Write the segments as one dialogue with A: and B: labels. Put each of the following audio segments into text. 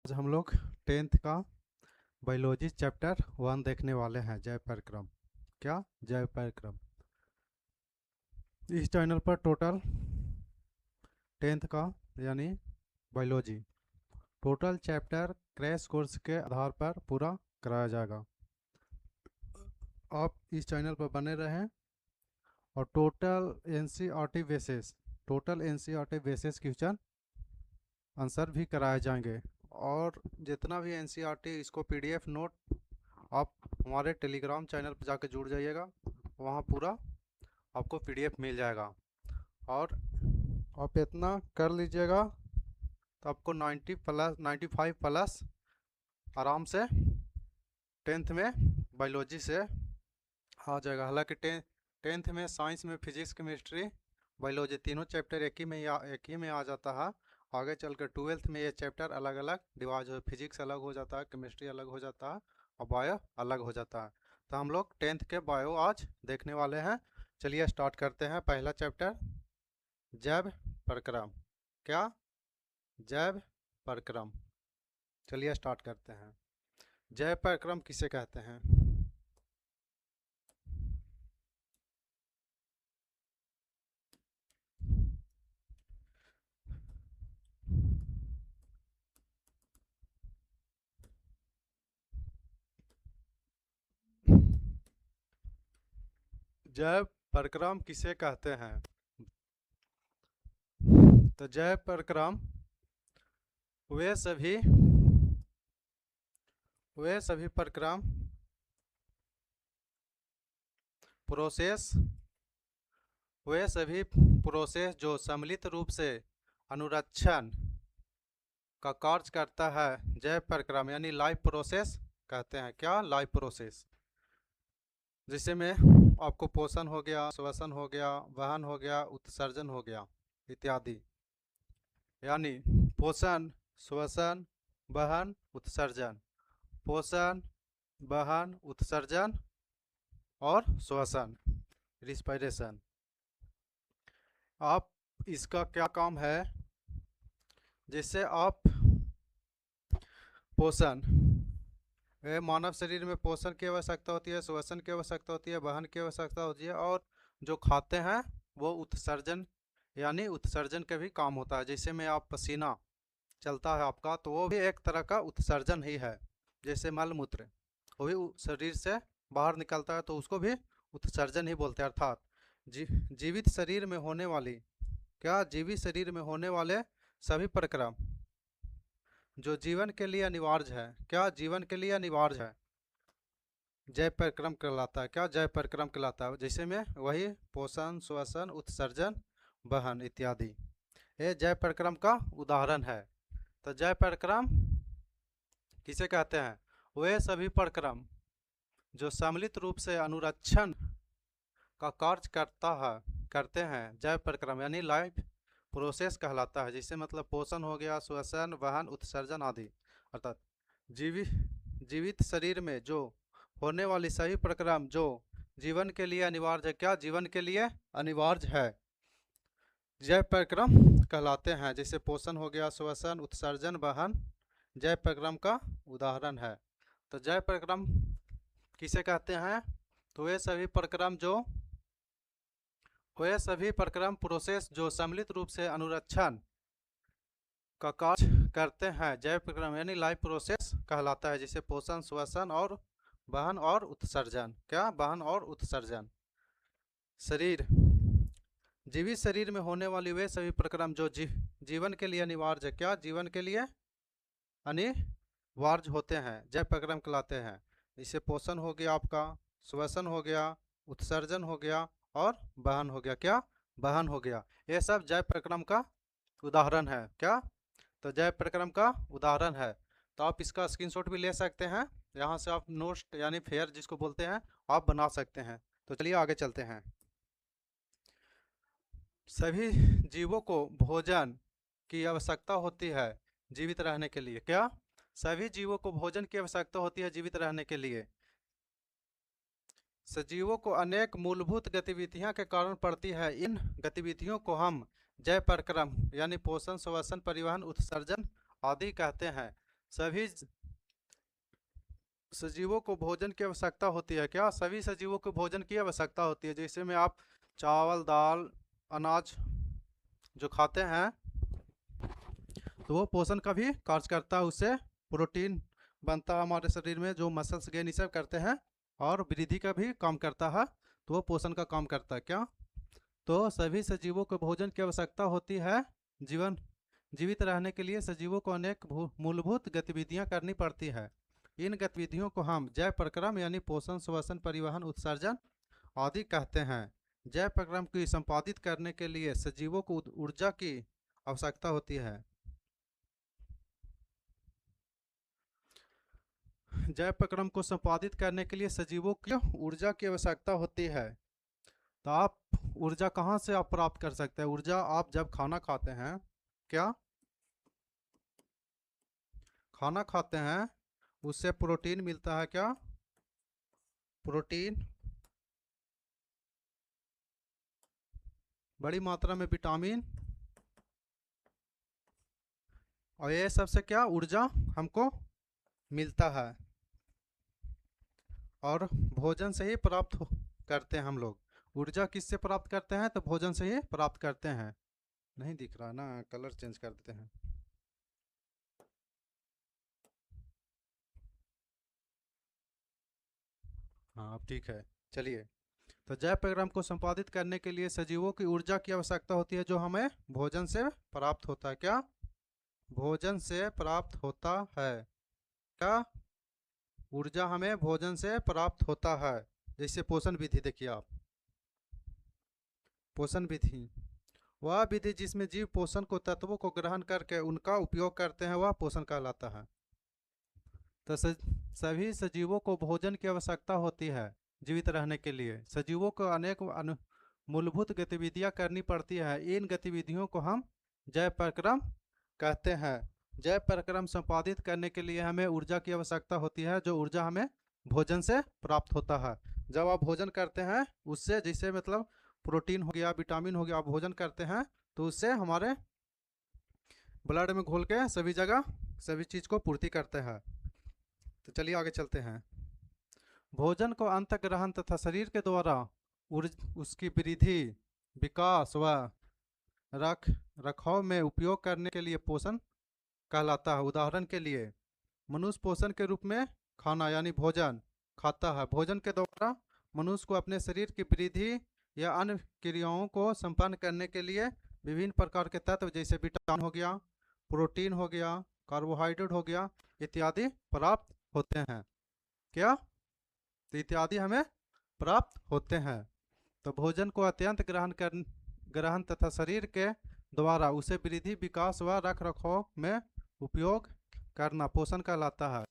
A: आज हम लोग 10th का बायोलॉजी चैप्टर 1 देखने वाले हैं। जैव परिक्रम। क्या जैव परिक्रम। इस चैनल पर टोटल 10th का यानी biology total chapter crash course के आधार पर पूरा कराया जाएगा। आप इस चैनल पर बने रहें और total NCERT basis question answer भी कराए जाएंगे। और जितना भी एनसीईआरटी इसको पीडीएफ नोट आप हमारे टेलीग्राम चैनल पर जाकर जुड़ जाइएगा, वहाँ पूरा आपको पीडीएफ मिल जाएगा। और आप इतना कर लीजिएगा तो आपको 95 प्लस आराम से 10th में बायोलॉजी से आ जाएगा। हालांकि 10th में साइंस में फिजिक्स केमिस्ट्री बायोलॉजी तीनों चैप्टर एक ही में आ जाता है। आगे चलकर 12th में ये चैप्टर अलग अलग डिवाइड हो, फिजिक्स अलग हो जाता है, केमिस्ट्री अलग हो जाता है और बायो अलग हो जाता है। तो हम लोग 10th के बायो आज देखने वाले हैं। चलिए स्टार्ट करते हैं। पहला चैप्टर जैव परिक्रम। क्या जैव परिक्रम। चलिए स्टार्ट करते हैं। जैव परिक्रम किसे कहते हैं? जैव परिक्रम किसे कहते हैं? तो जैव परिक्रम वे सभी परिक्रम प्रोसेस जो सम्मिलित रूप से अनुरक्षण का कार्य करता है, जैव परिक्रम यानी लाइफ प्रोसेस कहते हैं। क्या लाइफ प्रोसेस, जिससे में आपको पोषण हो गया, श्वसन हो गया, वहन हो गया, उत्सर्जन हो गया इत्यादि। यानी पोषण, श्वसन, वहन, उत्सर्जन, पोषण, वहन, उत्सर्जन और श्वसन, रिस्पिरेशन। आप इसका क्या काम है? जिससे आप पोषण, मानव शरीर में पोषण की आवश्यकता होती है, श्वसन की आवश्यकता होती है, वहन की आवश्यकता होती है, और जो खाते हैं वो उत्सर्जन यानी उत्सर्जन का भी काम होता है। जैसे में आप पसीना चलता है आपका, तो वो भी एक तरह का उत्सर्जन ही है। जैसे मलमूत्र वो भी शरीर से बाहर निकलता है, तो उसको भी उत्सर्जन ही बोलते हैं। अर्थात जीवित शरीर में होने वाली जीवित शरीर में होने वाले सभी परिक्रम जो जीवन के लिए अनिवार्य है, जीवन के लिए अनिवार्य है, जैव परिक्रम कहलाता है। जैव परिक्रम कहलाता है। जैसे में वही पोषण, श्वसन, उत्सर्जन, वहन इत्यादि, ये जैव परिक्रम का उदाहरण है। तो जैव परिक्रम किसे कहते हैं? वे सभी परिक्रम जो सम्मिलित रूप से अनुरक्षण का कार्य करते हैं, जैव परिक्रम यानी लाइफ प्रोसेस कहलाता है। जिससे मतलब पोषण हो गया, श्वसन, वहन, उत्सर्जन आदि। अर्थात जीवित शरीर में जो होने वाली सभी परिक्रम जो जीवन के लिए अनिवार्य है, जीवन के लिए अनिवार्य है, जैव परिक्रम कहलाते हैं। जैसे पोषण हो गया, श्वसन, उत्सर्जन, वहन जैव परिक्रम का उदाहरण है। तो जैव परिक्रम किसे कहते हैं? तो वे सभी परिक्रम प्रोसेस जो सम्मिलित रूप से अनुरक्षण का कार्य करते हैं, जैव परिक्रम यानी लाइफ प्रोसेस कहलाता है। जैसे पोषण, श्वसन और वहन और उत्सर्जन। वहन और उत्सर्जन। जीवित शरीर में होने वाली वे सभी परिक्रम जो जीवन के लिए अनिवार्य है, जीवन के लिए अनिवार्य होते हैं, जैव परिक्रम कहलाते हैं। जैसे पोषण हो गया आपका, श्वसन हो गया, उत्सर्जन हो गया और वहन हो गया। वहन हो गया। ये सब जैव परिक्रम का उदाहरण है। तो जैव परिक्रम का उदाहरण है। तो आप इसका स्क्रीनशॉट भी ले सकते हैं। यहाँ से आप नोट्स यानी फेयर जिसको बोलते हैं, आप बना सकते हैं। तो चलिए आगे चलते हैं। सभी जीवों को भोजन की आवश्यकता होती है जीवित रहने के लिए। सभी जीवों को भोजन की आवश्यकता होती है जीवित रहने के लिए। सजीवों को अनेक मूलभूत गतिविधियां के कारण पड़ती है। इन गतिविधियों को हम जैव परिक्रम यानी पोषण, श्वसन, परिवहन, उत्सर्जन आदि कहते हैं। सभी सजीवों को भोजन की आवश्यकता होती है। क्या सभी सजीवों को भोजन की आवश्यकता होती है? जैसे में आप चावल दाल अनाज जो खाते हैं तो वो पोषण का भी कार्य करता है। उससे प्रोटीन बनता है हमारे शरीर में, जो मसल्स गेन ये सब करते हैं, और वृद्धि का भी काम करता है। तो वो पोषण का काम करता है। क्या तो सभी सजीवों को भोजन की आवश्यकता होती है। जीवन जीवित रहने के लिए सजीवों को अनेक मूलभूत गतिविधियां करनी पड़ती है। इन गतिविधियों को हम जैव प्रक्रम यानी पोषण श्वसन परिवहन उत्सर्जन आदि कहते हैं। जैव प्रक्रम को संपादित करने के लिए सजीवों को ऊर्जा की आवश्यकता होती है। जैव प्रक्रम को संपादित करने के लिए सजीवों की ऊर्जा की आवश्यकता होती है। तो आप ऊर्जा कहाँ से आप प्राप्त कर सकते हैं? ऊर्जा आप जब खाना खाते हैं, क्या खाना खाते हैं उससे प्रोटीन मिलता है। क्या प्रोटीन, बड़ी मात्रा में विटामिन, और ये सबसे क्या ऊर्जा हमको मिलता है। और भोजन से ही प्राप्त करते हैं हम लोग। ऊर्जा किससे प्राप्त करते हैं? तो भोजन से ही प्राप्त करते हैं। नहीं दिख रहा ना, कलर चेंज कर देते हैं। हाँ अब ठीक है। चलिए, तो जैव प्रक्रम को संपादित करने के लिए सजीवों की ऊर्जा की आवश्यकता होती है, जो हमें भोजन से प्राप्त होता है। क्या भोजन से प्राप्त होता है? क्या ऊर्जा हमें भोजन से प्राप्त होता है? जैसे पोषण विधि देखिए आप, पोषण विधि वह विधि जिसमें जीव पोषण को तत्वों को ग्रहण करके उनका उपयोग करते हैं, वह पोषण कहलाता है। तो सभी सजीवों को भोजन की आवश्यकता होती है। जीवित रहने के लिए सजीवों को अनेक मूलभूत गतिविधियां करनी पड़ती है। इन गतिविधियों को हम जैव प्रक्रम कहते हैं। जैव प्रक्रम संपादित करने के लिए हमें ऊर्जा की आवश्यकता होती है, जो ऊर्जा हमें भोजन से प्राप्त होता है। जब आप भोजन करते हैं उससे, जैसे मतलब प्रोटीन हो गया, विटामिन हो गया, आप भोजन करते हैं तो उससे हमारे ब्लड में घोल के सभी जगह सभी चीज़ को पूर्ति करते हैं। तो चलिए आगे चलते हैं। भोजन को अंतःग्रहण तथा शरीर के द्वारा उसकी वृद्धि, विकास व रख रखाव में उपयोग करने के लिए पोषण कहलाता है। उदाहरण के लिए मनुष्य पोषण के रूप में खाना यानी भोजन खाता है। भोजन के द्वारा मनुष्य को अपने शरीर की वृद्धि या अन्य क्रियाओं को संपन्न करने के लिए विभिन्न प्रकार के तत्व जैसे विटामिन हो गया, प्रोटीन हो गया, कार्बोहाइड्रेट हो गया इत्यादि प्राप्त होते हैं। क्या तो इत्यादि हमें प्राप्त होते हैं। तो भोजन को अत्यंत ग्रहण तथा शरीर के द्वारा उसे वृद्धि, विकास व रख रखाव में उपयोग करना पोषण कहलाता है।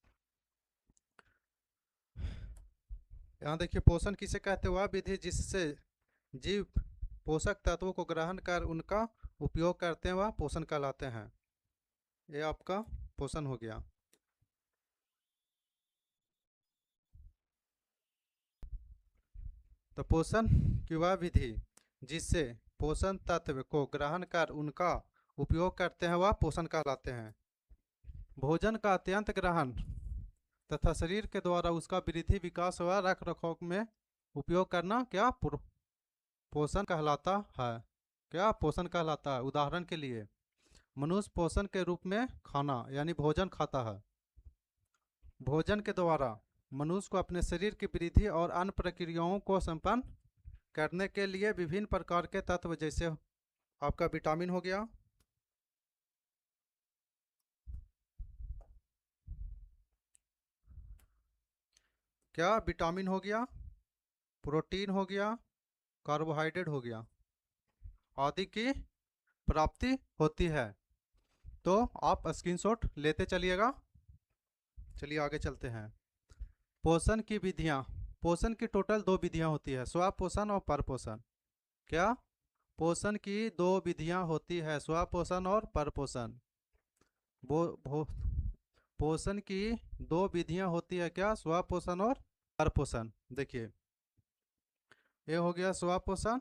A: यहाँ देखिए, पोषण किसे कहते हैं? वह विधि जिससे जीव पोषक तत्वों को ग्रहण कर उनका उपयोग करते हैं, वह पोषण कहलाते हैं। ये आपका पोषण हो गया। तो पोषण की वह विधि जिससे पोषण तत्व को ग्रहण कर उनका उपयोग करते हैं, वह पोषण कहलाते हैं। भोजन का अत्यंत ग्रहण तथा शरीर के द्वारा उसका वृद्धि, विकास व रख रखाव में उपयोग करना क्या पोषण कहलाता है। क्या पोषण कहलाता है? उदाहरण के लिए मनुष्य पोषण के रूप में खाना यानी भोजन खाता है। भोजन के द्वारा मनुष्य को अपने शरीर की वृद्धि और अन्य प्रक्रियाओं को संपन्न करने के लिए विभिन्न प्रकार के तत्व जैसे आपका विटामिन हो गया, क्या विटामिन हो गया, प्रोटीन हो गया, कार्बोहाइड्रेट हो गया आदि की प्राप्ति होती है। तो आप स्क्रीनशॉट लेते चलिएगा। चलिए आगे चलते हैं। पोषण की विधियाँ। पोषण की टोटल 2 विधियाँ होती है, स्व पोषण और पर पोषण। क्या पोषण की 2 विधियाँ होती है, स्व पोषण और पर पोषण। पोषण की 2 विधियाँ होती है, क्या स्व पोषण और पर पोषण। देखिए, ये हो गया स्व पोषण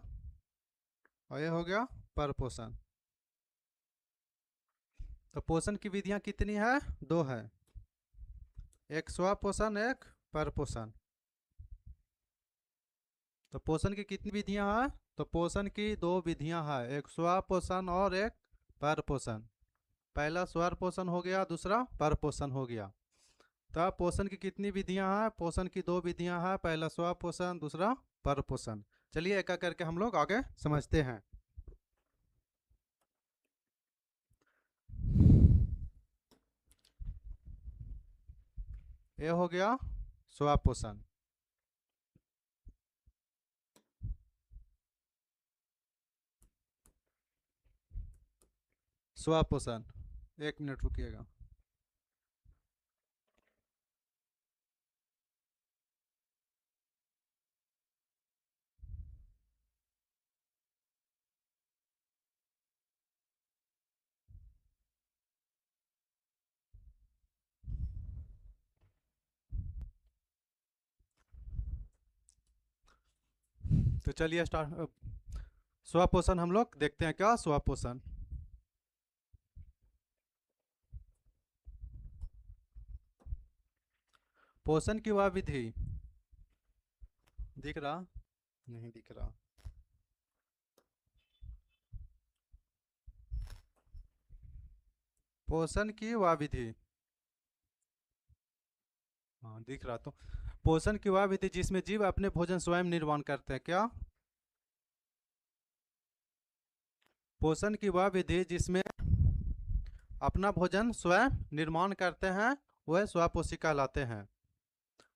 A: और ये हो गया पर पोषण। तो पोषण की विधियाँ कितनी है? 2 है। एक स्वपोषण एक परपोषण। तो पोषण की कितनी विधियां हैं? तो पोषण की दो विधियां हैं, एक स्वपोषण और एक परपोषण। पहला स्वपोषण हो गया, दूसरा परपोषण हो गया। तो पोषण की कितनी विधियां हैं? पोषण की दो विधियां हैं, पहला स्वपोषण, दूसरा परपोषण। चलिए एक एक करके हम लोग आगे समझते हैं। ये हो गया स्वपोषण। स्वपोषण, एक मिनट रुकिएगा। तो चलिए स्टार्ट। स्वपोषण हम लोग देखते हैं, क्या स्वपोषण। पोषण की वह विधि, दिख रहा? नहीं दिख रहा। पोषण की वह विधि, हाँ दिख रहा। तो पोषण की वह विधि जिसमें जीव अपने भोजन स्वयं निर्माण करते हैं, क्या? पोषण की वह विधि जिसमें अपना भोजन स्वयं निर्माण करते हैं वह स्वपोषी कहलाते हैं।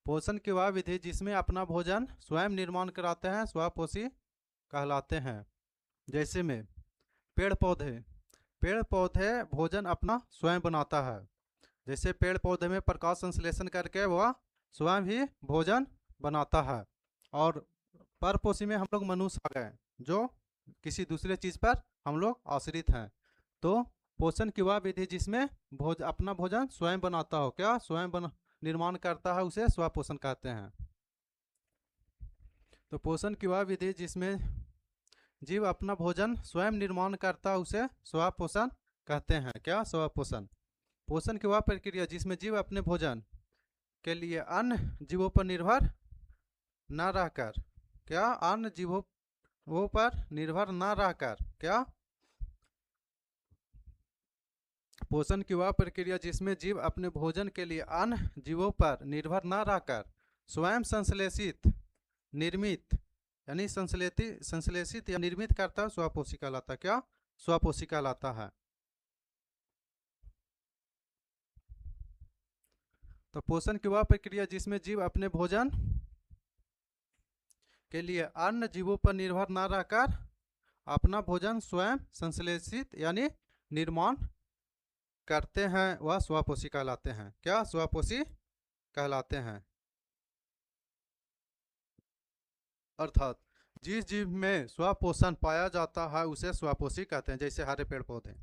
A: पोषण की वह विधि जिसमें अपना भोजन स्वयं निर्माण कराते हैं स्वपोषी कहलाते हैं। जैसे में पेड़ पौधे, पेड़ पौधे भोजन अपना स्वयं बनाता है। जैसे पेड़ पौधे में प्रकाश संश्लेषण करके वह स्वयं ही भोजन बनाता है। और परपोषी में हम लोग मनुष्य आ गए, जो किसी दूसरे चीज़ पर हम लोग आश्रित हैं। तो पोषण की वह विधि जिसमें अपना भोजन स्वयं बनाता हो, क्या स्वयं निर्माण करता है, उसे स्वपोषण कहते हैं। तो पोषण की वह विधि जिसमें जीव अपना भोजन स्वयं निर्माण करता है उसे स्वपोषण कहते हैं, क्या स्वपोषण। पोषण की वह प्रक्रिया जिसमें जीव अपने भोजन के लिए अन्य जीवों पर निर्भर न रहकर, क्या अन्य जीवों पर निर्भर न रहकर, क्या पोषण की वह प्रक्रिया जिसमें जीव अपने भोजन के लिए अन्य जीवों पर निर्भर न रहकर स्वयं संश्लेषित निर्मित यानी संश्लेषित या निर्मित करता है स्वपोषी कहलाता है, क्या स्वपोषी कहलाता है। तो पोषण की वह प्रक्रिया जिसमें जीव अपने भोजन के लिए अन्य जीवों पर निर्भर न रहकर अपना भोजन स्वयं संश्लेषित यानी निर्माण करते हैं वह स्वपोषी कहलाते हैं, क्या स्वपोषी कहलाते हैं। अर्थात जिस जीव में स्वपोषण पाया जाता है उसे स्वपोषी कहते हैं। जैसे हरे पेड़ पौधे,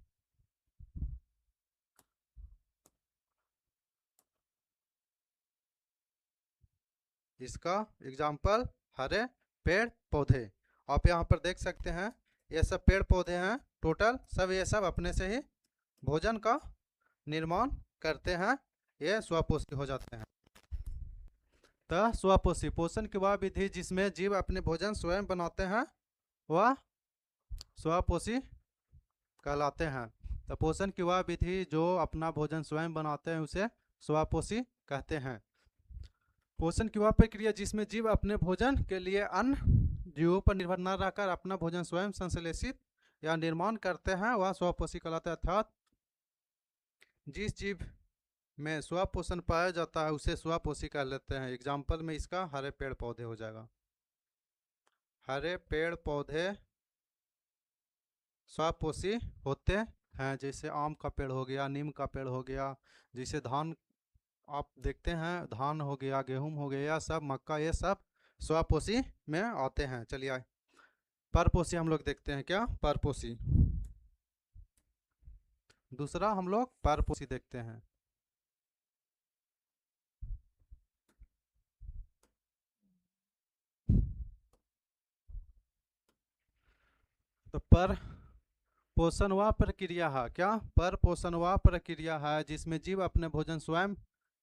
A: इसका एग्जाम्पल हरे पेड़ पौधे। आप यहाँ पर देख सकते हैं, ये सब पेड़ पौधे हैं टोटल, सब ये सब अपने से ही भोजन का निर्माण करते हैं, ये स्वपोषी हो जाते हैं। तो स्वपोषी पोषण की वह विधि जिसमें जीव अपने भोजन स्वयं बनाते हैं वह स्वपोषी कहलाते हैं। तो पोषण की वह विधि जो अपना भोजन स्वयं बनाते हैं उसे स्वपोषी कहते हैं। पोषण की वह प्रक्रिया जिसमें जीव अपने भोजन के लिए अन्य जीवों पर निर्भर न रहकर अपना भोजन स्वयं संश्लेषित या निर्माण करते हैं वह स्वपोषी कहलाता है। अर्थात जिस जीव में स्वपोषण पाया जाता है उसे स्वपोषी कह लेते हैं। एग्जाम्पल में इसका हरे पेड़ पौधे हो जाएगा। हरे पेड़ पौधे स्वपोषी होते हैं। जैसे आम का पेड़ हो गया, नीम का पेड़ हो गया, जैसे धान आप देखते हैं, धान हो गया, गेहूं हो गया, सब मक्का, ये सब स्वपोषी में आते हैं। चलिए परपोषी हम लोग देखते हैं, क्या परपोषी। दूसरा हम लोग परपोषी देखते हैं। तो पर पोषण वह प्रक्रिया है, क्या पर पोषण वह प्रक्रिया है जिसमें जीव अपने भोजन स्वयं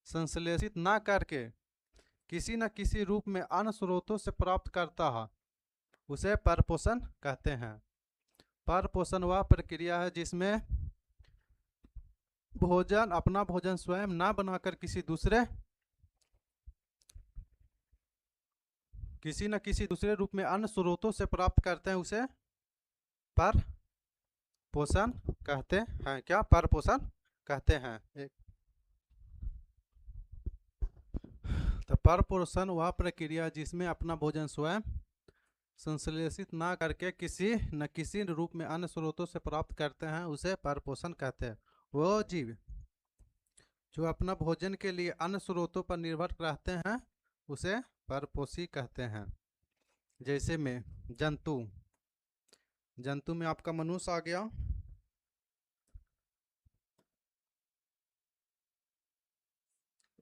A: संश्लेषित ना करके किसी न किसी रूप में अन्य स्रोतों से प्राप्त करता है, उसे परपोषण कहते हैं। परपोषण वह प्रक्रिया है जिसमें अपना भोजन स्वयं ना बनाकर किसी न किसी दूसरे रूप में अन्य स्रोतों से प्राप्त करते हैं, उसे पर पोषण कहते हैं। क्या परपोषण कहते हैं। तो परपोषण वह प्रक्रिया जिसमें अपना भोजन स्वयं संश्लेषित ना करके किसी न किसी रूप में अन्य स्रोतों से प्राप्त करते हैं, उसे परपोषण कहते हैं। वो जीव जो अपना भोजन के लिए अन्य स्रोतों पर निर्भर रहते हैं, उसे परपोषी कहते हैं। जैसे में जंतु में आपका मनुष्य आ गया,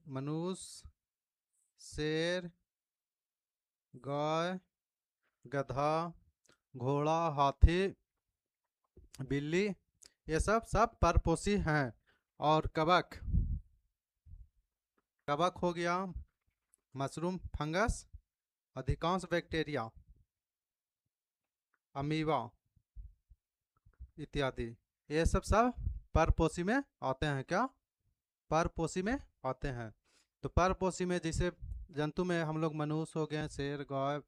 A: मनुष्य, शेर, गाय, गधा, घोड़ा, हाथी, बिल्ली, ये सब परपोषी हैं। और कवक हो गया, मशरूम, फंगस, अधिकांश बैक्टीरिया, अमीबा इत्यादि, ये सब परपोषी में आते हैं। क्या परपोषी में आते हैं। तो परपोषी में जैसे जंतु में हम लोग मनुष्य हो गए, शेर, गाय,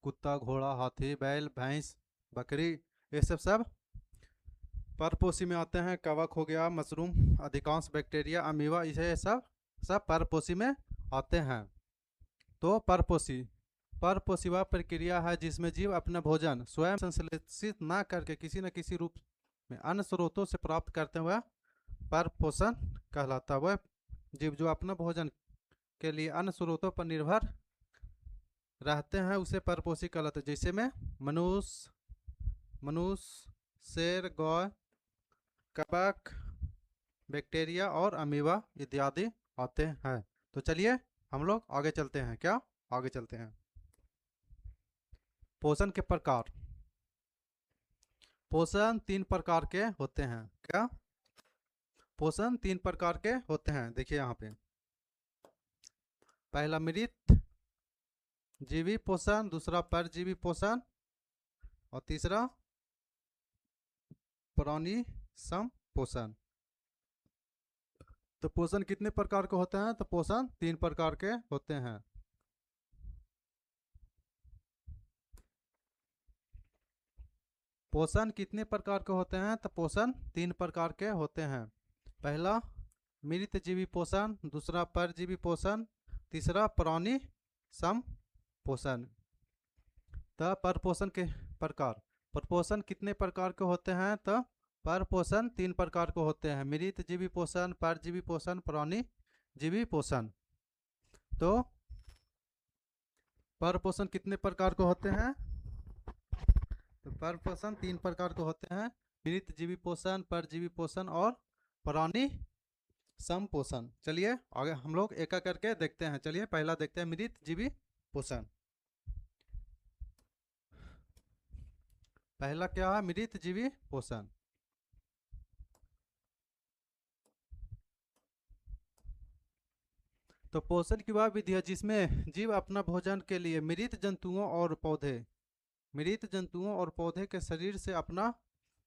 A: कुत्ता, घोड़ा, हाथी, बैल, भैंस, बकरी, ये सब परपोषी में आते हैं। कवक हो गया, मशरूम, अधिकांश बैक्टीरिया, अमीबा, इसे सब परपोषी में आते हैं। तो परपोषी वह प्रक्रिया है जिसमें जीव अपना भोजन स्वयं संश्लेषित ना करके किसी न किसी रूप में अन्य स्रोतों से प्राप्त करते हुए परपोषण कहलाता है। वह जीव जो अपना भोजन के लिए अन्य स्रोतों पर निर्भर रहते हैं, उसे परपोषी कहलाते हैं। जैसे में मनुष्य, शेर, गाय, कवक, बैक्टीरिया और अमीबा इत्यादि आते हैं। तो चलिए हम लोग आगे चलते हैं। क्या आगे चलते हैं। पोषण के प्रकार। पोषण 3 प्रकार के होते हैं। क्या पोषण 3 प्रकार के होते हैं। देखिए यहाँ पे, पहला मृत जीवी पोषण, दूसरा परजीवी पोषण और तीसरा प्राणी सम पोषण। तो पोषण कितने प्रकार के होते हैं। तो पोषण 3 प्रकार के होते हैं। पोषण कितने प्रकार के होते हैं। तो पोषण 3 प्रकार के होते हैं। पहला मृत जीवी पोषण, दूसरा परजीवी पोषण, तीसरा प्राणी सम पोषण। तो परपोषण के प्रकार, परपोषण कितने प्रकार के होते हैं। तो परपोषण 3 प्रकार के होते हैं। मृत जीवी पोषण, परजीवी पोषण, प्राणी जीवी पोषण। तो परपोषण कितने प्रकार के होते हैं। तो परपोषण 3 प्रकार के होते हैं। मृत जीवी पोषण, परजीवी पोषण और प्राणी सम पोषण। चलिए आगे हम लोग एक एक करके देखते हैं। चलिए पहला देखते हैं मृत जीवी पोषण। पहला क्या है, मृत जीवी पोषण। तो पोषण की वह विधि है जिसमें जीव अपना भोजन के लिए मृत जंतुओं और पौधे के शरीर से अपना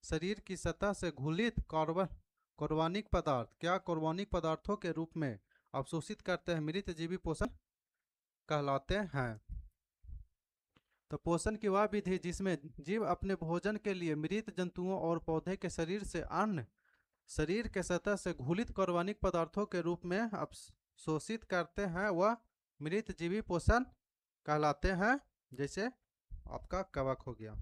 A: शरीर की सतह से घुलित कार्बनिक पदार्थ, क्या कार्बनिक पदार्थों के रूप में अवशोषित करते हैं, मृत जीवी पोषण कहलाते हैं। तो पोषण की वह विधि जिसमें जीव अपने भोजन के लिए मृत जंतुओं और पौधे के शरीर से अन्य शरीर के सतह से घुलित कार्बनिक पदार्थों के रूप में अवशोषित करते हैं, वह मृत जीवी पोषण कहलाते हैं। जैसे आपका कवक हो गया,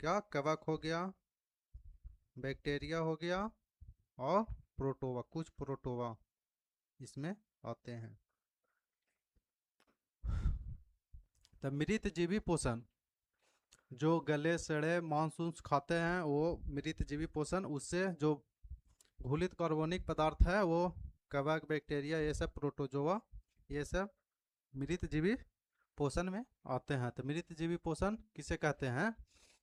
A: क्या कवक हो गया, बैक्टीरिया हो गया और कुछ प्रोटोवा इसमें आते हैं। तो मृत जीवी पोषण जो गले सड़े मांस खाते हैं, वो मृत जीवी पोषण। उससे जो घुलित कार्बनिक पदार्थ है वो कवक, बैक्टीरिया, ये सब प्रोटोजोआ, ये सब मृत जीवी पोषण में आते हैं। तो मृत जीवी पोषण किसे कहते हैं।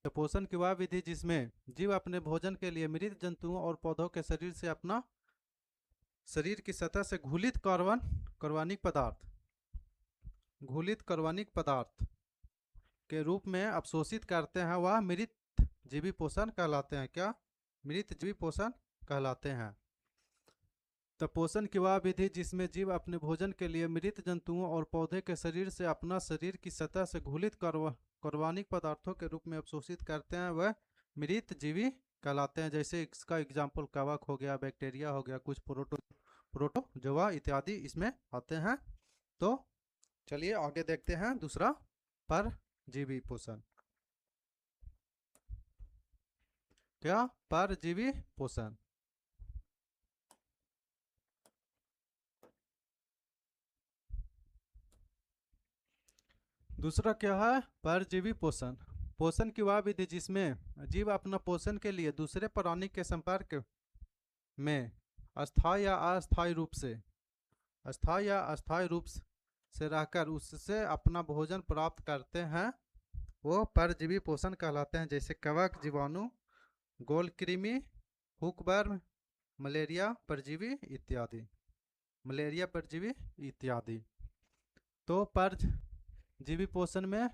A: तो पोषण की वह विधि जिसमें जीव अपने भोजन के लिए मृत जंतुओं और पौधों के शरीर से अपना शरीर की सतह से घुलित कार्बनिक पदार्थ के रूप में अवशोषित करते हैं, वह मृत जीवी पोषण कहलाते हैं। क्या? मृत जीवी पोषण कहलाते हैं। तो पोषण की वह विधि जिसमें जीव अपने भोजन के लिए मृत जंतुओं और पौधे के शरीर से अपना शरीर की सतह से घुलित कार्बनिक पदार्थों के रूप में अवशोषित करते हैं, वह मृत जीवी कहलाते हैं। जैसे इसका एग्जाम्पल कवक हो गया, बैक्टीरिया हो गया, कुछ प्रोटोजोआ इत्यादि इसमें आते हैं। तो चलिए आगे देखते हैं दूसरा परजीवी पोषण। क्या? परजीवी पोषण। दूसरा क्या है? परजीवी पोषण। पोषण की वह विधि जिसमें जीव अपना पोषण के लिए दूसरे प्राणी के संपर्क में अस्थायी या अस्थायी रूप से रहकर उससे अपना भोजन प्राप्त करते हैं, वो परजीवी पोषण कहलाते हैं। जैसे कवक, जीवाणु, गोलकृमि, हुकवर्म, मलेरिया परजीवी इत्यादि। तो परजीवी पोषण में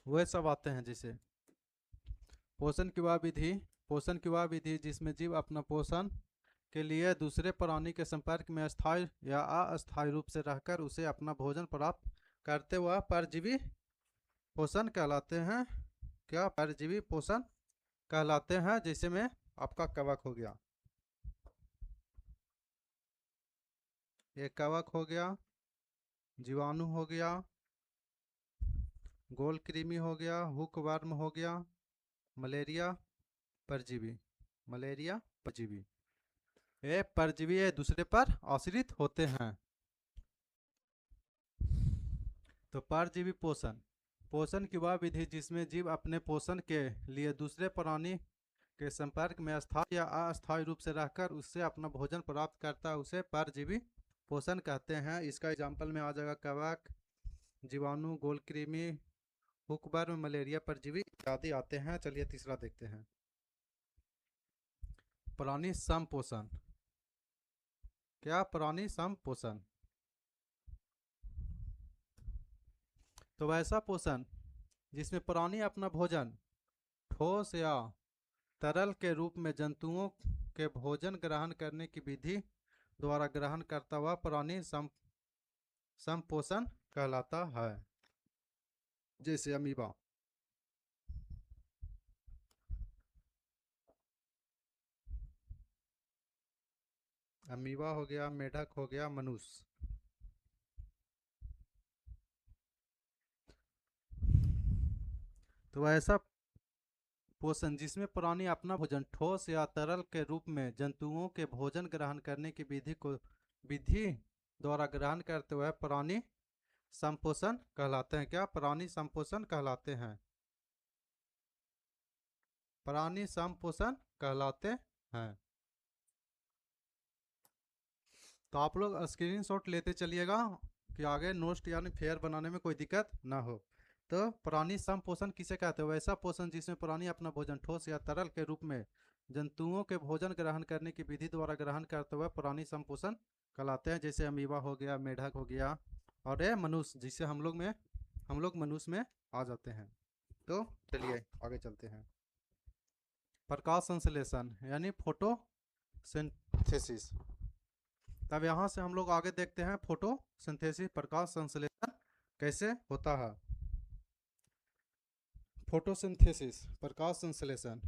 A: वह सब आते हैं। जैसे पोषण की वह विधि जिसमें जीव अपना पोषण के लिए दूसरे प्राणी के संपर्क में अस्थायी या अस्थायी रूप से रहकर उसे अपना भोजन प्राप्त करते हुए परजीवी पोषण कहलाते हैं। क्या? परजीवी पोषण कहलाते हैं। जैसे में आपका कवक हो गया, ये कवक हो गया, जीवाणु हो गया, गोलकृमि हो गया, हुकवर्म हो गया, मलेरिया परजीवी ये परजीवी एक दूसरे पर आश्रित होते हैं। तो परजीवी पोषण की वह विधि जिसमें जीव अपने पोषण के लिए दूसरे प्राणी के संपर्क में स्थायी या अस्थायी रूप से रहकर उससे अपना भोजन प्राप्त करता है, उसे परजीवी पोषण कहते हैं। इसका एग्जाम्पल में आ जाएगा कवक, जीवाणु, गोलकृमि, हुकवर्म, मलेरिया परजीवी इत्यादि आते हैं। चलिए तीसरा देखते हैं, प्राणी संपोषण। क्या? प्राणी संपोषण। तो वैसा पोषण जिसमें प्राणी अपना भोजन ठोस या तरल के रूप में जंतुओं के भोजन ग्रहण करने की विधि द्वारा ग्रहण करता हुआ प्राणी संपोषण कहलाता है। जैसे अमीबा हो गया, मेढक हो गया, मनुष्य। तो ऐसा पोषण जिसमें प्राणी अपना भोजन ठोस या तरल के रूप में जंतुओं के भोजन ग्रहण करने की विधि द्वारा ग्रहण करते हुए प्राणी संपोषण कहलाते हैं। क्या? प्राणी संपोषण कहलाते हैं। प्राणी संपोषण कहलाते हैं। तो आप लोग स्क्रीनशॉट लेते चलिएगा कि आगे नोट यानी फेयर बनाने में कोई दिक्कत ना हो। तो प्राणी संपोषण किसे कहते हैं? वैसा पोषण जिसमें प्राणी अपना भोजन ठोस या तरल के रूप में जंतुओं के भोजन ग्रहण करने की विधि द्वारा ग्रहण करते हुए प्राणी संपोषण कहलाते हैं। जैसे अमीबा हो गया, मेढक हो गया, और ये मनुष्य जिसे हम लोग मनुष्य में आ जाते हैं। तो चलिए आगे चलते हैं। प्रकाश संश्लेषण यानी फोटोसिंथेसिस। तब यहाँ से हम लोग आगे देखते हैं फोटोसिंथेसिस, प्रकाश संश्लेषण कैसे होता है। फोटोसिंथेसिस, प्रकाश संश्लेषण।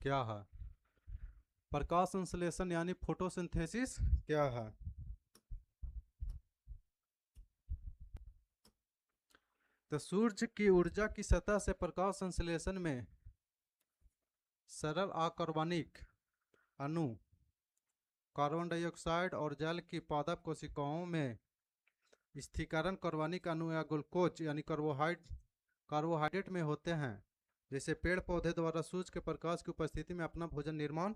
A: क्या है? प्रकाश संश्लेषण यानी फोटोसिंथेसिस क्या है? तो सूर्य की ऊर्जा की सतह से प्रकाश संश्लेषण में सरल अकार्बनिक अणु कार्बन डाइऑक्साइड और जल की पादप कोशिकाओं में स्थिरीकरण कार्बनिक अणु या ग्लूकोज यानी कार्बोहाइड्रेट में होते हैं। जैसे पेड़ पौधे द्वारा सूर्य के प्रकाश की उपस्थिति में अपना भोजन निर्माण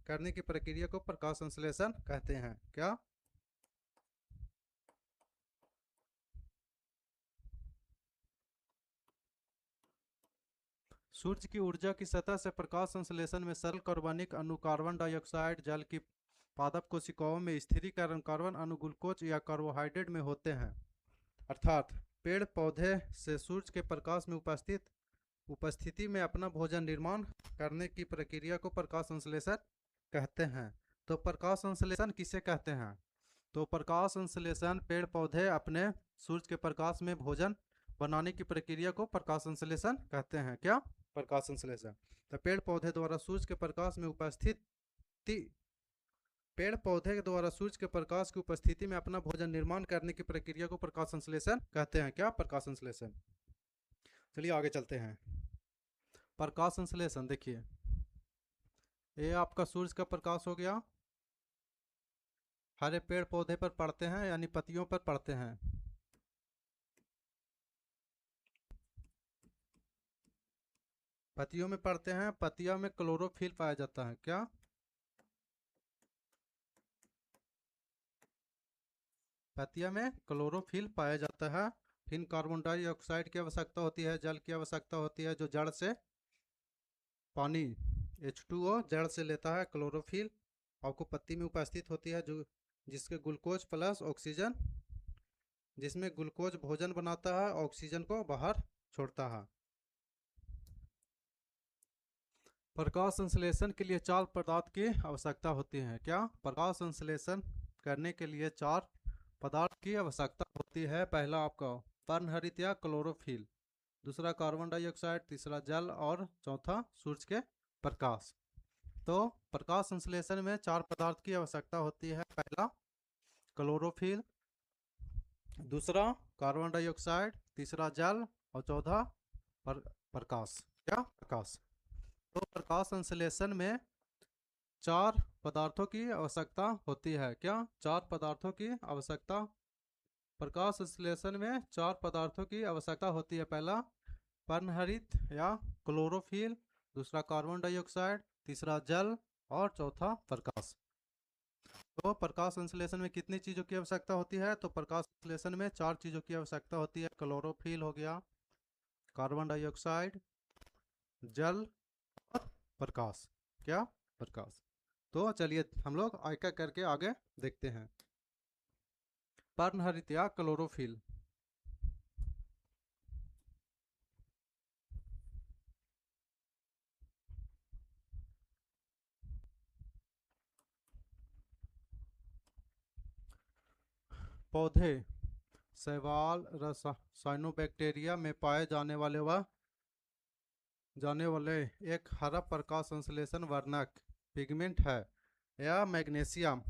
A: करने की प्रक्रिया को प्रकाश संश्लेषण कहते हैं। क्या? सूर्य की ऊर्जा की सतह से प्रकाश संश्लेषण में सरल कार्बनिक अणु कार्बन डाइऑक्साइड जल की पादप कोशिकाओं में स्थिरीकरण कार्बन अणु ग्लूकोज या कार्बोहाइड्रेट में होते हैं। अर्थात पेड़ पौधे से सूर्य के प्रकाश में उपस्थिति में अपना भोजन निर्माण करने की प्रक्रिया को प्रकाश संश्लेषण कहते हैं। तो प्रकाश संश्लेषण किसे कहते हैं? तो प्रकाश संश्लेषण पेड़ पौधे अपने सूर्य के प्रकाश में भोजन बनाने की प्रक्रिया को प्रकाश संश्लेषण कहते हैं। क्या? प्रकाश संश्लेषण। तो पेड़ पौधे द्वारा सूर्य के प्रकाश में उपस्थिति में अपना भोजन निर्माण करने की प्रक्रिया को प्रकाश संश्लेषण कहते हैं। क्या? प्रकाश संश्लेषण। चलिए आगे चलते हैं। प्रकाश संश्लेषण देखिए, ये आपका सूर्य का प्रकाश हो गया, हरे पेड़ पौधे पर पड़ते हैं यानी पत्तियों पर पड़ते हैं। पत्तियों में पड़ते हैं, पत्तियों में क्लोरोफिल पाया जाता है। क्या? पत्तियों में क्लोरोफिल पाया जाता है। फिर कार्बन डाइऑक्साइड की आवश्यकता होती है, जल की आवश्यकता होती है, जो जड़ से पानी H2O जड़ से लेता है। क्लोरोफिल आपको पत्ती में उपस्थित होती है, जो जिसके ग्लूकोज प्लस ऑक्सीजन, जिसमें ग्लूकोज भोजन बनाता है, ऑक्सीजन को बाहर छोड़ता है। प्रकाश संश्लेषण के लिए 4 पदार्थ की आवश्यकता होती है। क्या? प्रकाश संश्लेषण करने के लिए 4 पदार्थ की आवश्यकता होती है। पहला आपका पर्णहरित या क्लोरोफिल, दूसरा कार्बन डाइऑक्साइड, तीसरा जल और चौथा सूर्य के प्रकाश। तो प्रकाश संश्लेषण में 4 पदार्थ की आवश्यकता होती है। पहला क्लोरोफिल, दूसरा कार्बन डाइऑक्साइड, तीसरा जल और चौथा प्रकाश। क्या? प्रकाश। तो प्रकाश संश्लेषण में 4 पदार्थों की आवश्यकता होती है। क्या? 4 पदार्थों की आवश्यकता। प्रकाश संश्लेषण में 4 पदार्थों की आवश्यकता होती है। पहला पर्णहरित या क्लोरोफिल, दूसरा कार्बन डाइऑक्साइड, तीसरा जल और चौथा प्रकाश। तो प्रकाश संश्लेषण में कितनी चीज़ों की आवश्यकता होती है? तो प्रकाश संश्लेषण में 4 चीज़ों की आवश्यकता होती है। क्लोरोफिल हो गया, कार्बन डाइऑक्साइड, जल और प्रकाश। क्या? प्रकाश। तो चलिए हम लोग एक एक करके आगे देखते हैं। पर्णहरित या क्लोरोफिल। पौधे शैवाल साइनोबैक्टीरिया में पाए जाने वाले एक हरा प्रकाश संश्लेषण वर्णक पिगमेंट है। यह मैग्नीशियम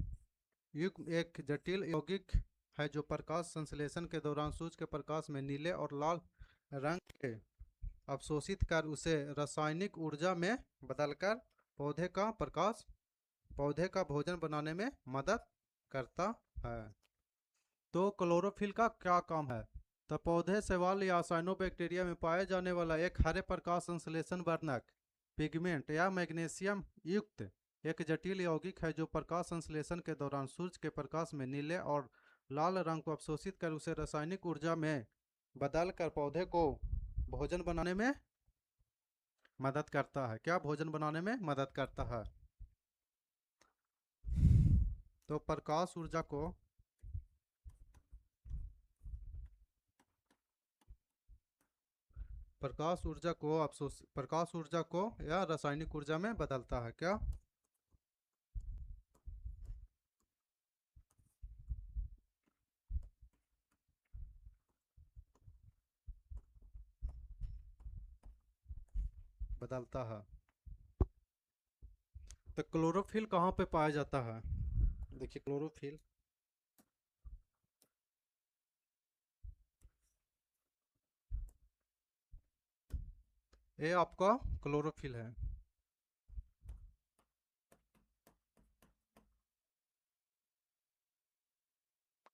A: युक्त एक जटिल यौगिक है जो प्रकाश संश्लेषण के दौरान सूर्य के प्रकाश में नीले और लाल रंग के अवशोषित कर उसे रासायनिक ऊर्जा में बदलकर पौधे का भोजन बनाने में मदद करता है। तो क्लोरोफिल का क्या काम है? तो पौधे शैवाल या साइनोबैक्टीरिया में पाए जाने वाला एक हरे प्रकाश संश्लेषण वर्णक पिगमेंट या मैग्नीशियम युक्त एक जटिल यौगिक है जो प्रकाश संश्लेषण के दौरान सूर्य के प्रकाश में नीले और लाल रंग को अवशोषित कर उसे रासायनिक ऊर्जा में बदलकर पौधे को भोजन बनाने में मदद करता है। क्या? भोजन बनाने में मदद करता है। तो प्रकाश ऊर्जा को या रासायनिक ऊर्जा में बदलता है। क्या? बदलता है। तो क्लोरोफिल कहाँ पे पाया जाता है? देखिए क्लोरोफिल ये आपका क्लोरोफिल है।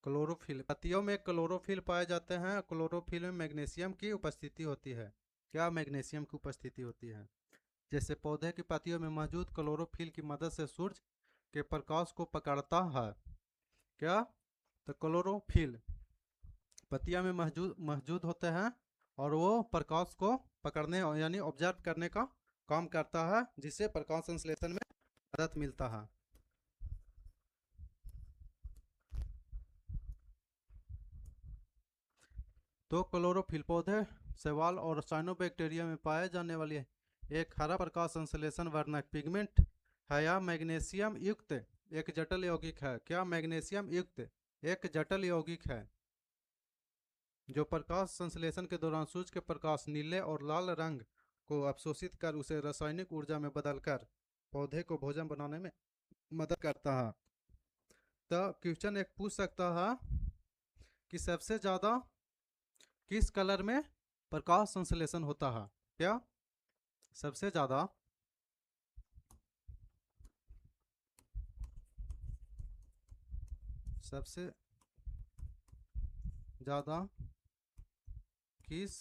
A: क्लोरोफिल पत्तियों में क्लोरोफिल पाए जाते हैं। क्लोरोफिल में मैग्नीशियम की उपस्थिति होती है। क्या? मैग्नीशियम की उपस्थिति होती है। जैसे पौधे की पत्तियों में मौजूद क्लोरोफिल की मदद से सूर्य के प्रकाश को पकड़ता है। क्या? तो क्लोरोफिल पत्तियों में मौजूद होते हैं और वो प्रकाश को पकड़ने यानी ऑब्जर्व करने का काम करता है, जिससे प्रकाश संश्लेषण में मदद मिलता है। तो क्लोरोफिल पौधे, शैवाल और साइनोबैक्टीरिया में पाए जाने वाली एक हरा प्रकाश संश्लेषण वर्णक पिगमेंट है। यह मैग्नीशियम युक्त एक जटिल यौगिक है। क्या? मैग्नीशियम युक्त एक जटिल यौगिक है जो प्रकाश संश्लेषण के दौरान सूर्य के प्रकाश नीले और लाल रंग को अवशोषित कर उसे रासायनिक ऊर्जा में बदलकर पौधे को भोजन बनाने में मदद करता है। तो क्वेश्चन एक पूछ सकता है कि सबसे ज्यादा किस कलर में प्रकाश संश्लेषण होता है? क्या? सबसे ज्यादा सबसे ज्यादा किस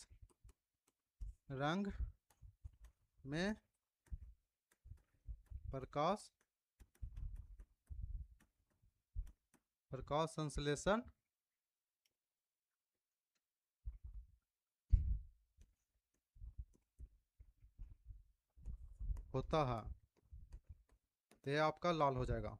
A: रंग में प्रकाश प्रकाश संश्लेषण होता है? तो ये आपका लाल हो जाएगा।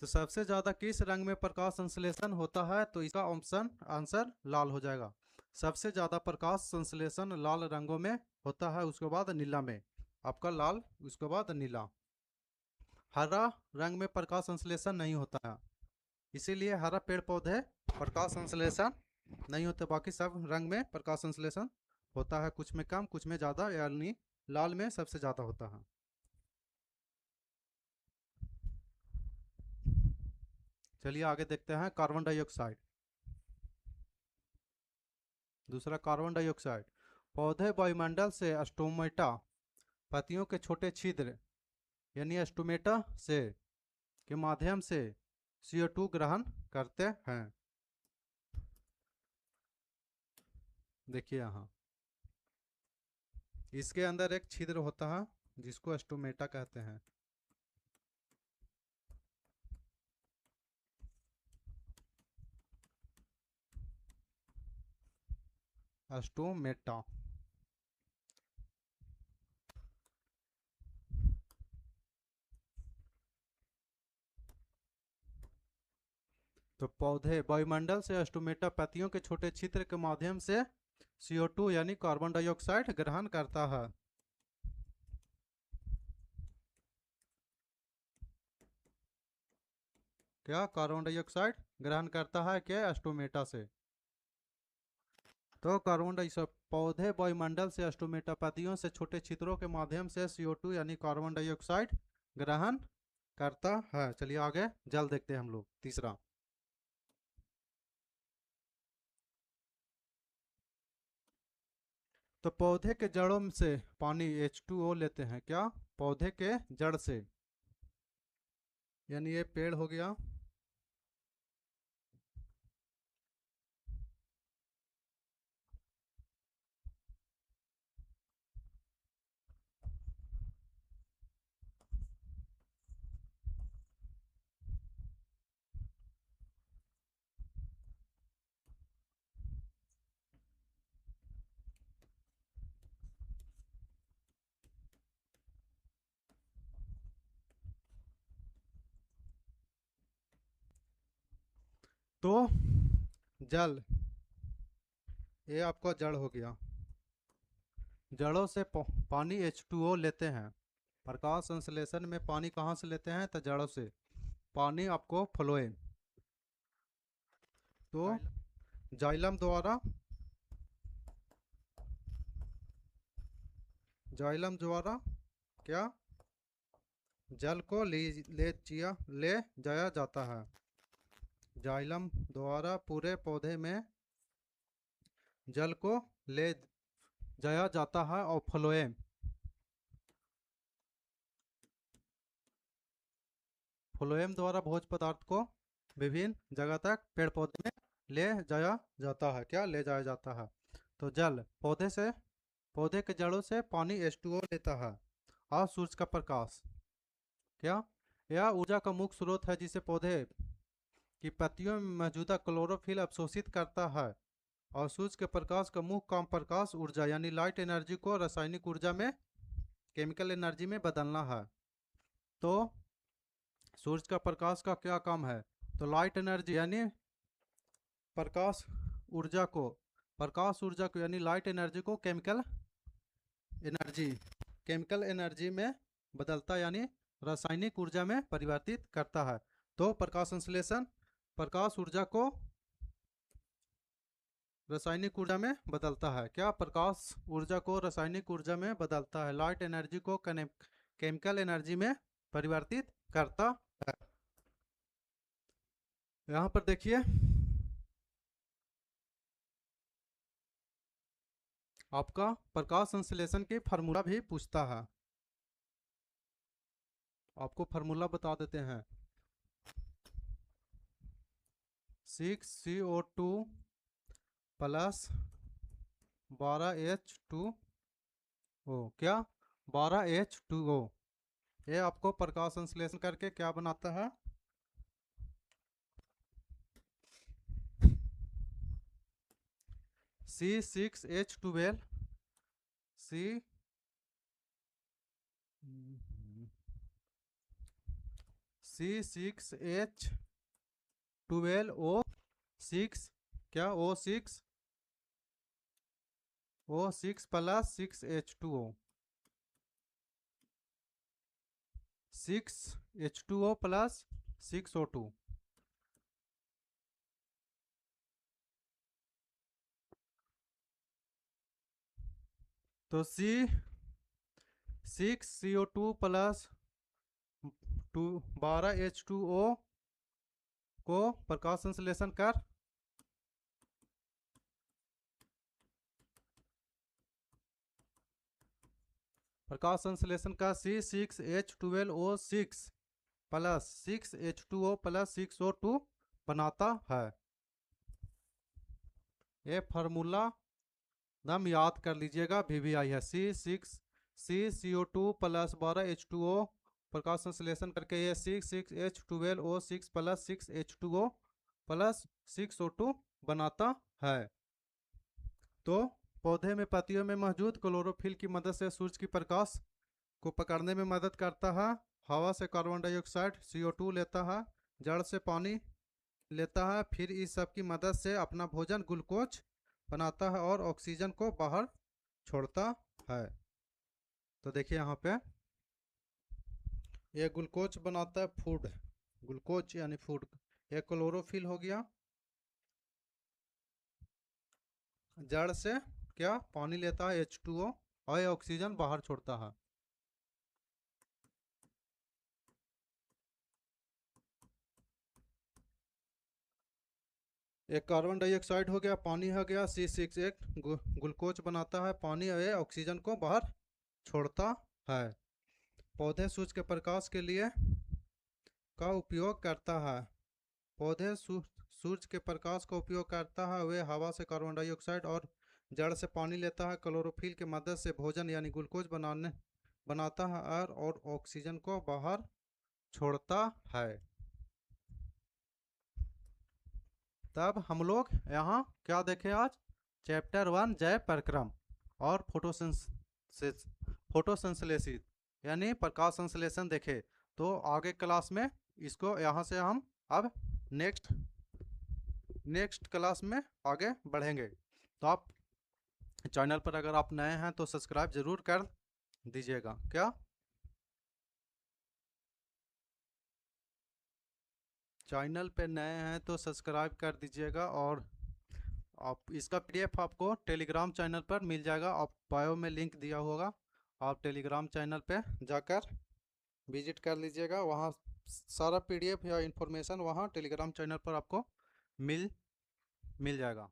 A: तो सबसे ज्यादा किस रंग में प्रकाश संश्लेषण होता है? तो इसका ऑप्शन आंसर लाल हो जाएगा। सबसे ज्यादा प्रकाश संश्लेषण लाल रंगों में होता है, उसके बाद नीला में। आपका लाल, उसके बाद नीला। हरा रंग में प्रकाश संश्लेषण नहीं होता है, इसीलिए हरा पेड़ पौधे प्रकाश संश्लेषण नहीं होते। बाकी सब रंग में प्रकाश संश्लेषण होता है, कुछ में कम कुछ में ज्यादा, यानी लाल में सबसे ज्यादा होता है। चलिए आगे देखते हैं कार्बन डाइऑक्साइड। दूसरा कार्बन डाइऑक्साइड। पौधे वायुमंडल से स्टोमेटा पत्तियों के छोटे छिद्र यानी स्टोमेटा से के माध्यम से CO2 ग्रहण करते हैं। देखिए यहाँ इसके अंदर एक छिद्र होता है जिसको स्टोमेटा कहते हैं। स्टोमेटा। तो पौधे वायुमंडल से स्टोमेटा पत्तियों के छोटे छिद्र के माध्यम से CO2 यानी कार्बन डाइऑक्साइड ग्रहण करता है। क्या? कार्बन डाइऑक्साइड ग्रहण करता है क्या? स्टोमेटा से। तो कार्बन डाइऑक्साइड पौधे वायुमंडल से स्टोमेटा पत्तियों से छोटे छिद्रों के माध्यम से CO2 यानी कार्बन डाइऑक्साइड ग्रहण करता है। चलिए आगे जल देखते हैं हम लोग। तीसरा, तो पौधे के जड़ों से पानी H2O लेते हैं। क्या? पौधे के जड़ से, यानी ये पेड़ हो गया, तो जल, ये आपका जड़ हो गया। जड़ों से पानी H2O लेते हैं। प्रकाश संश्लेषण में पानी कहाँ से लेते हैं? तो जड़ों से। पानी आपको फ्लोएम, तो जाइलम द्वारा, जाइलम द्वारा क्या जल को ले जाया जाता है। जाइलम द्वारा पूरे पौधे में जल को ले जाया जाता है और फ्लोएम, फ्लोएम द्वारा भोज्य पदार्थ को विभिन्न जगह तक पेड़ पौधे में ले जाया जाता है। क्या? ले जाया जाता है। तो जल पौधे से, पौधे के जड़ों से पानी H2O लेता है और सूरज का प्रकाश। क्या? यह ऊर्जा का मुख्य स्रोत है जिसे पौधे कि पत्तियों में मौजूदा क्लोरोफिल अवशोषित करता है और सूर्य के प्रकाश का मुख्य काम प्रकाश ऊर्जा यानी लाइट एनर्जी को रासायनिक ऊर्जा में, केमिकल एनर्जी में बदलना है। तो सूर्य का प्रकाश का क्या काम है? तो लाइट एनर्जी यानी प्रकाश ऊर्जा को, यानी लाइट एनर्जी को एनर्जी केमिकल एनर्जी में बदलता यानी रासायनिक ऊर्जा में परिवर्तित करता है। तो प्रकाश संश्लेषण प्रकाश ऊर्जा को रासायनिक ऊर्जा में बदलता है। क्या? प्रकाश ऊर्जा को रासायनिक ऊर्जा में बदलता है, लाइट एनर्जी को केमिकल एनर्जी में परिवर्तित करता है। यहाँ पर देखिए आपका प्रकाश संश्लेषण की फार्मूला भी पूछता है, आपको फार्मूला बता देते हैं। 6CO2 प्लस 12H2O, क्या? 12H2O। ये आपको प्रकाश संश्लेषण करके क्या बनाता है? C6H12 C6H12O6, क्या? O6 plus 6H2O, 6H2O plus 6O2। तो C6CO2 प्लस 12H2O को प्रकाश संश्लेषण कर का C6H12O6 plus 6H2O plus 6O2 बनाता है। ये फार्मूला नाम याद कर लीजिएगा, VVI है। C6CO2 प्लस 12H2O प्रकाश संश्लेषण करके ये 6H12O6 plus 6H2O plus 6O2 बनाता है। तो पौधे में पत्तियों में मौजूद क्लोरोफिल की मदद से सूरज की प्रकाश को पकड़ने में मदद करता है। हवा से कार्बन डाइऑक्साइड CO2 लेता है, जड़ से पानी लेता है, फिर इस सब की मदद से अपना भोजन ग्लूकोज बनाता है और ऑक्सीजन को बाहर छोड़ता है। तो देखिए यहाँ पे ये ग्लूकोज बनाता है, फूड ग्लूकोज यानी फूड। ये क्लोरोफिल हो गया, जड़ से क्या पानी लेता है H2O और ऑक्सीजन बाहर छोड़ता है। एक कार्बन डाइऑक्साइड हो गया, पानी हो गया, C6H ग्लूकोज बनाता है, पानी और ऑक्सीजन को बाहर छोड़ता है। पौधे सूरज के प्रकाश के लिए का उपयोग करता है। पौधे सूरज के प्रकाश का उपयोग करता है, वे हवा से कार्बन डाइऑक्साइड और जड़ से पानी लेता है, क्लोरोफिल की मदद से भोजन यानी ग्लूकोज बनाता है और ऑक्सीजन को बाहर छोड़ता है। तब हम लोग यहाँ क्या देखे आज? चैप्टर 1 जय प्रक्रम और फोटोसंश्लेषित यानी प्रकाश संश्लेषण देखे। तो आगे क्लास में इसको यहाँ से हम अब नेक्स्ट क्लास में आगे बढ़ेंगे। तो आप चैनल पर अगर आप नए हैं तो सब्सक्राइब जरूर कर दीजिएगा। क्या? चैनल पे नए हैं तो सब्सक्राइब कर दीजिएगा और आप इसका PDF आपको टेलीग्राम चैनल पर मिल जाएगा। आप बायो में लिंक दिया होगा, आप टेलीग्राम चैनल पे जाकर विजिट कर लीजिएगा। वहाँ सारा PDF या इन्फॉर्मेशन वहाँ टेलीग्राम चैनल पर आपको मिल जाएगा।